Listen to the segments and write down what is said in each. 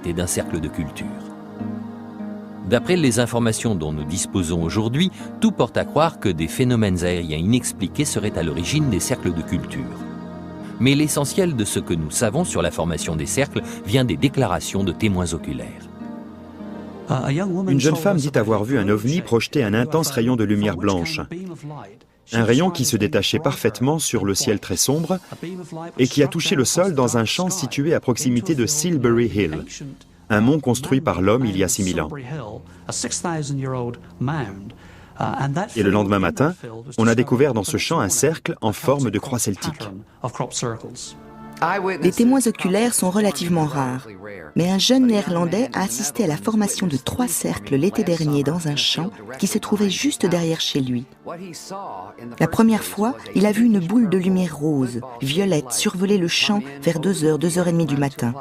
complexité d'un cercle de culture. D'après les informations dont nous disposons aujourd'hui, tout porte à croire que des phénomènes aériens inexpliqués seraient à l'origine des cercles de culture. Mais l'essentiel de ce que nous savons sur la formation des cercles vient des déclarations de témoins oculaires. Une jeune femme dit avoir vu un ovni projeter un intense rayon de lumière blanche. Un rayon qui se détachait parfaitement sur le ciel très sombre et qui a touché le sol dans un champ situé à proximité de Silbury Hill, un mont construit par l'homme il y a 6000 ans. Et le lendemain matin, on a découvert dans ce champ un cercle en forme de croix celtique. Les témoins oculaires sont relativement rares, mais un jeune néerlandais a assisté à la formation de 3 cercles l'été dernier dans un champ qui se trouvait juste derrière chez lui. La première fois, il a vu une boule de lumière rose, violette, survoler le champ vers 2h, 2h30 du matin.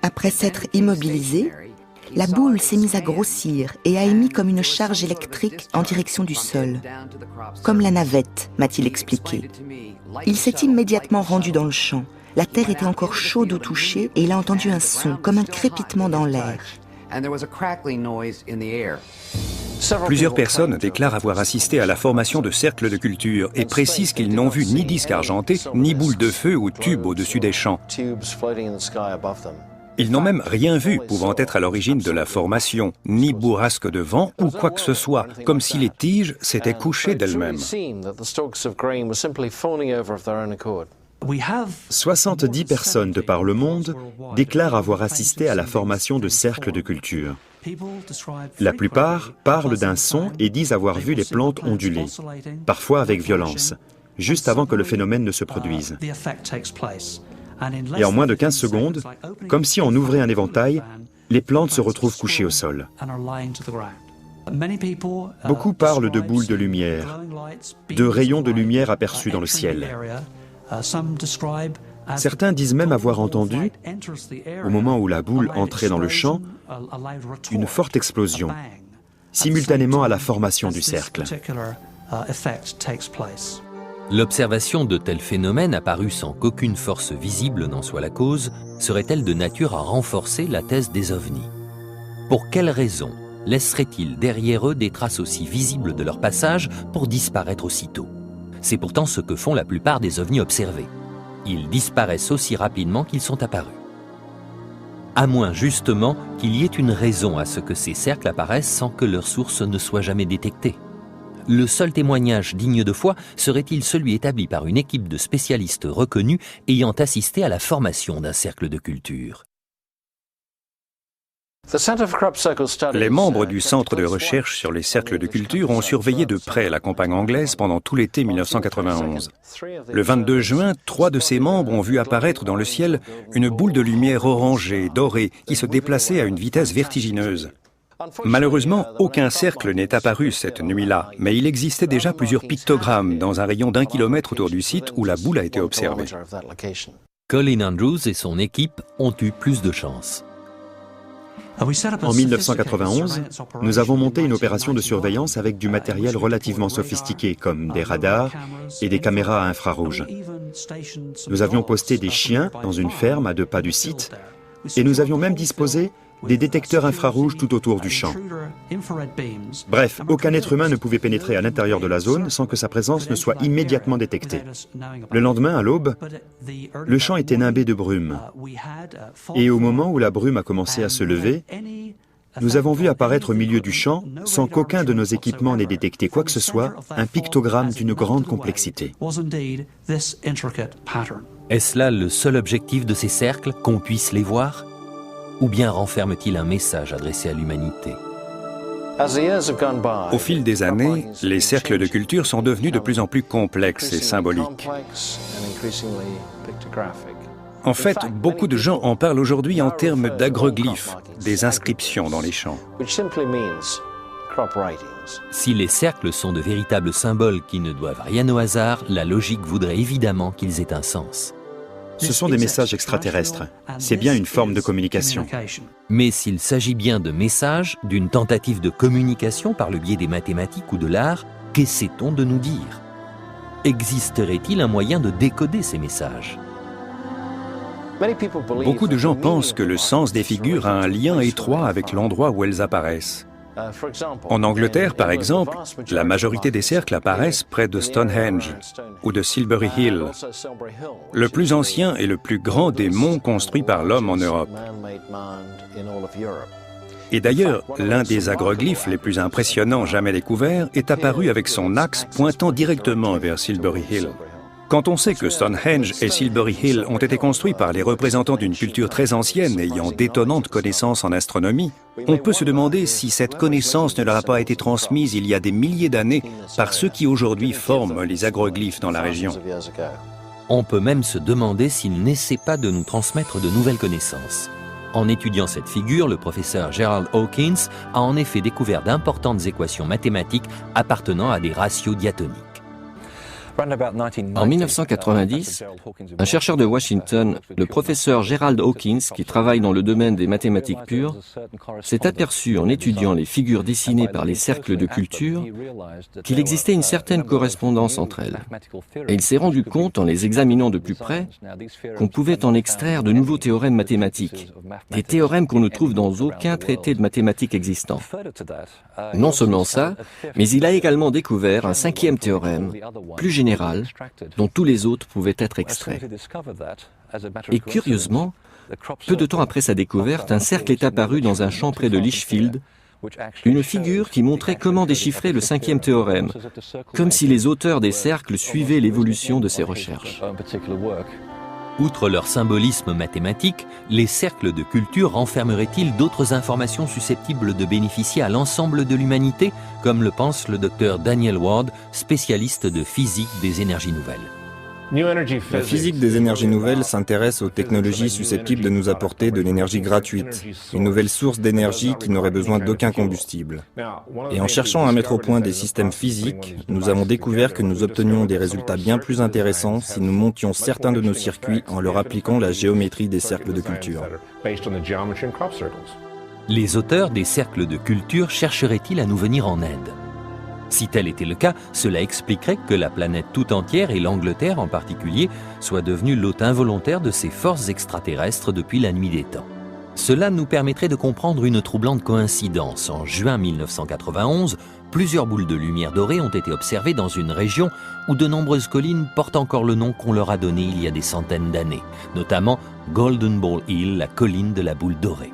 Après s'être immobilisée, la boule s'est mise à grossir et a émis comme une charge électrique en direction du sol. Comme la navette, m'a-t-il expliqué. Il s'est immédiatement rendu dans le champ. La terre était encore chaude au toucher et il a entendu un son, comme un crépitement dans l'air. Plusieurs personnes déclarent avoir assisté à la formation de cercles de culture et précisent qu'ils n'ont vu ni disque argenté, ni boule de feu ou tube au-dessus des champs. Ils n'ont même rien vu pouvant être à l'origine de la formation, ni bourrasque de vent ou quoi que ce soit, comme si les tiges s'étaient couchées d'elles-mêmes. 70 personnes de par le monde déclarent avoir assisté à la formation de cercles de culture. La plupart parlent d'un son et disent avoir vu les plantes onduler, parfois avec violence, juste avant que le phénomène ne se produise. Et en moins de 15 secondes, comme si on ouvrait un éventail, les plantes se retrouvent couchées au sol. Beaucoup parlent de boules de lumière, de rayons de lumière aperçus dans le ciel. Certains disent même avoir entendu, au moment où la boule entrait dans le champ, une forte explosion, simultanément à la formation du cercle. L'observation de tels phénomènes apparus sans qu'aucune force visible n'en soit la cause serait-elle de nature à renforcer la thèse des ovnis? Pour quelles raisons laisseraient-ils derrière eux des traces aussi visibles de leur passage pour disparaître aussitôt? C'est pourtant ce que font la plupart des ovnis observés. Ils disparaissent aussi rapidement qu'ils sont apparus. À moins justement qu'il y ait une raison à ce que ces cercles apparaissent sans que leur source ne soit jamais détectée. Le seul témoignage digne de foi serait-il celui établi par une équipe de spécialistes reconnus ayant assisté à la formation d'un cercle de culture? Les membres du Centre de recherche sur les cercles de culture ont surveillé de près la campagne anglaise pendant tout l'été 1991. Le 22 juin, 3 de ses membres ont vu apparaître dans le ciel une boule de lumière orangée, dorée, qui se déplaçait à une vitesse vertigineuse. Malheureusement, aucun cercle n'est apparu cette nuit-là, mais il existait déjà plusieurs pictogrammes dans un rayon d'1 kilomètre autour du site où la boule a été observée. Colin Andrews et son équipe ont eu plus de chance. En 1991, nous avons monté une opération de surveillance avec du matériel relativement sophistiqué, comme des radars et des caméras à infrarouge. Nous avions posté des chiens dans une ferme à 2 pas du site, et nous avions même disposé des détecteurs infrarouges tout autour du champ. Bref, aucun être humain ne pouvait pénétrer à l'intérieur de la zone sans que sa présence ne soit immédiatement détectée. Le lendemain, à l'aube, le champ était nimbé de brume. Et au moment où la brume a commencé à se lever, nous avons vu apparaître au milieu du champ, sans qu'aucun de nos équipements n'ait détecté quoi que ce soit, un pictogramme d'une grande complexité. Est-ce là le seul objectif de ces cercles, qu'on puisse les voir? Ou bien renferme-t-il un message adressé à l'humanité? Au fil des années, les cercles de culture sont devenus de plus en plus complexes et symboliques. En fait, beaucoup de gens en parlent aujourd'hui en termes d'agroglyphes, des inscriptions dans les champs. Si les cercles sont de véritables symboles qui ne doivent rien au hasard, la logique voudrait évidemment qu'ils aient un sens. Ce sont des messages extraterrestres. C'est bien une forme de communication. Mais s'il s'agit bien de messages, d'une tentative de communication par le biais des mathématiques ou de l'art, qu'essaie-t-on de nous dire? Existerait-il un moyen de décoder ces messages? Beaucoup de gens pensent que le sens des figures a un lien étroit avec l'endroit où elles apparaissent. En Angleterre, par exemple, la majorité des cercles apparaissent près de Stonehenge ou de Silbury Hill, le plus ancien et le plus grand des monts construits par l'homme en Europe. Et d'ailleurs, l'un des agroglyphes les plus impressionnants jamais découverts est apparu avec son axe pointant directement vers Silbury Hill. Quand on sait que Stonehenge et Silbury Hill ont été construits par les représentants d'une culture très ancienne ayant d'étonnantes connaissances en astronomie, on peut se demander si cette connaissance ne leur a pas été transmise il y a des milliers d'années par ceux qui aujourd'hui forment les agroglyphes dans la région. On peut même se demander s'ils n'essaient pas de nous transmettre de nouvelles connaissances. En étudiant cette figure, le professeur Gerald Hawkins a en effet découvert d'importantes équations mathématiques appartenant à des ratios diatoniques. En 1990, un chercheur de Washington, le professeur Gerald Hawkins, qui travaille dans le domaine des mathématiques pures, s'est aperçu en étudiant les figures dessinées par les cercles de culture qu'il existait une certaine correspondance entre elles. Et il s'est rendu compte, en les examinant de plus près, qu'on pouvait en extraire de nouveaux théorèmes mathématiques, des théorèmes qu'on ne trouve dans aucun traité de mathématiques existant. Non seulement ça, mais il a également découvert un cinquième théorème, plus général, dont tous les autres pouvaient être extraits. Et curieusement, peu de temps après sa découverte, un cercle est apparu dans un champ près de Lichfield, une figure qui montrait comment déchiffrer le cinquième théorème, comme si les auteurs des cercles suivaient l'évolution de ces recherches. Outre leur symbolisme mathématique, les cercles de culture renfermeraient-ils d'autres informations susceptibles de bénéficier à l'ensemble de l'humanité, comme le pense le docteur Daniel Ward, spécialiste de physique des énergies nouvelles. La physique des énergies nouvelles s'intéresse aux technologies susceptibles de nous apporter de l'énergie gratuite, une nouvelle source d'énergie qui n'aurait besoin d'aucun combustible. Et en cherchant à mettre au point des systèmes physiques, nous avons découvert que nous obtenions des résultats bien plus intéressants si nous montions certains de nos circuits en leur appliquant la géométrie des cercles de culture. Les auteurs des cercles de culture chercheraient-ils à nous venir en aide ? Si tel était le cas, cela expliquerait que la planète tout entière, et l'Angleterre en particulier, soit devenue l'hôte involontaire de ces forces extraterrestres depuis la nuit des temps. Cela nous permettrait de comprendre une troublante coïncidence. En juin 1991, plusieurs boules de lumière dorée ont été observées dans une région où de nombreuses collines portent encore le nom qu'on leur a donné il y a des centaines d'années, notamment Golden Ball Hill, la colline de la boule dorée.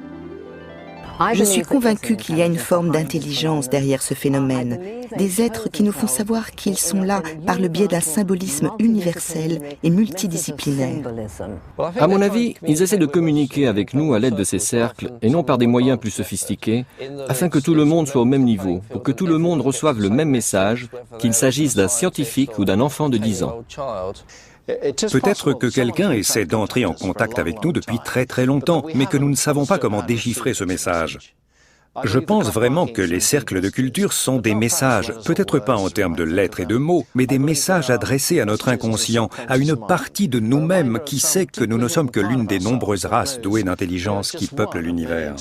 Je suis convaincue qu'il y a une forme d'intelligence derrière ce phénomène, des êtres qui nous font savoir qu'ils sont là par le biais d'un symbolisme universel et multidisciplinaire. À mon avis, ils essaient de communiquer avec nous à l'aide de ces cercles et non par des moyens plus sophistiqués, afin que tout le monde soit au même niveau, pour que tout le monde reçoive le même message, qu'il s'agisse d'un scientifique ou d'un enfant de 10 ans. Peut-être que quelqu'un essaie d'entrer en contact avec nous depuis très très longtemps, mais que nous ne savons pas comment déchiffrer ce message. Je pense vraiment que les cercles de culture sont des messages, peut-être pas en termes de lettres et de mots, mais des messages adressés à notre inconscient, à une partie de nous-mêmes qui sait que nous ne sommes que l'une des nombreuses races douées d'intelligence qui peuplent l'univers.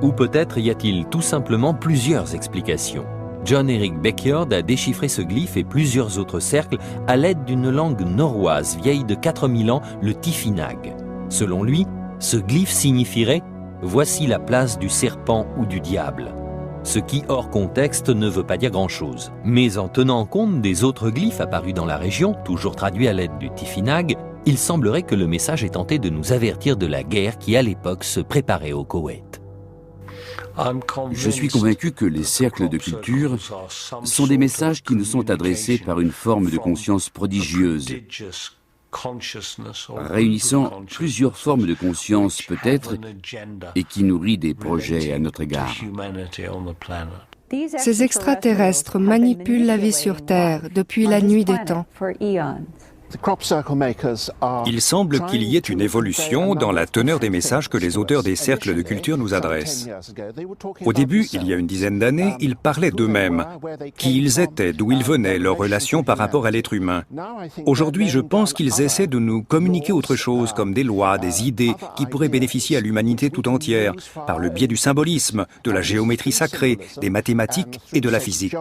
Ou peut-être y a-t-il tout simplement plusieurs explications. John Eric Beckyard a déchiffré ce glyphe et plusieurs autres cercles à l'aide d'une langue norroise vieille de 4000 ans, le Tifinagh. Selon lui, ce glyphe signifierait « Voici la place du serpent ou du diable », ce qui, hors contexte, ne veut pas dire grand-chose. Mais en tenant compte des autres glyphes apparus dans la région, toujours traduits à l'aide du Tifinagh, il semblerait que le message ait tenté de nous avertir de la guerre qui, à l'époque, se préparait au Koweït. Je suis convaincu que les cercles de culture sont des messages qui nous sont adressés par une forme de conscience prodigieuse, réunissant plusieurs formes de conscience peut-être et qui nourrit des projets à notre égard. Ces extraterrestres manipulent la vie sur Terre depuis la nuit des temps. Il semble qu'il y ait une évolution dans la teneur des messages que les auteurs des cercles de culture nous adressent. Au début, il y a une dizaine d'années, ils parlaient d'eux-mêmes, qui ils étaient, d'où ils venaient, leurs relations par rapport à l'être humain. Aujourd'hui, je pense qu'ils essaient de nous communiquer autre chose, comme des lois, des idées, qui pourraient bénéficier à l'humanité tout entière, par le biais du symbolisme, de la géométrie sacrée, des mathématiques et de la physique.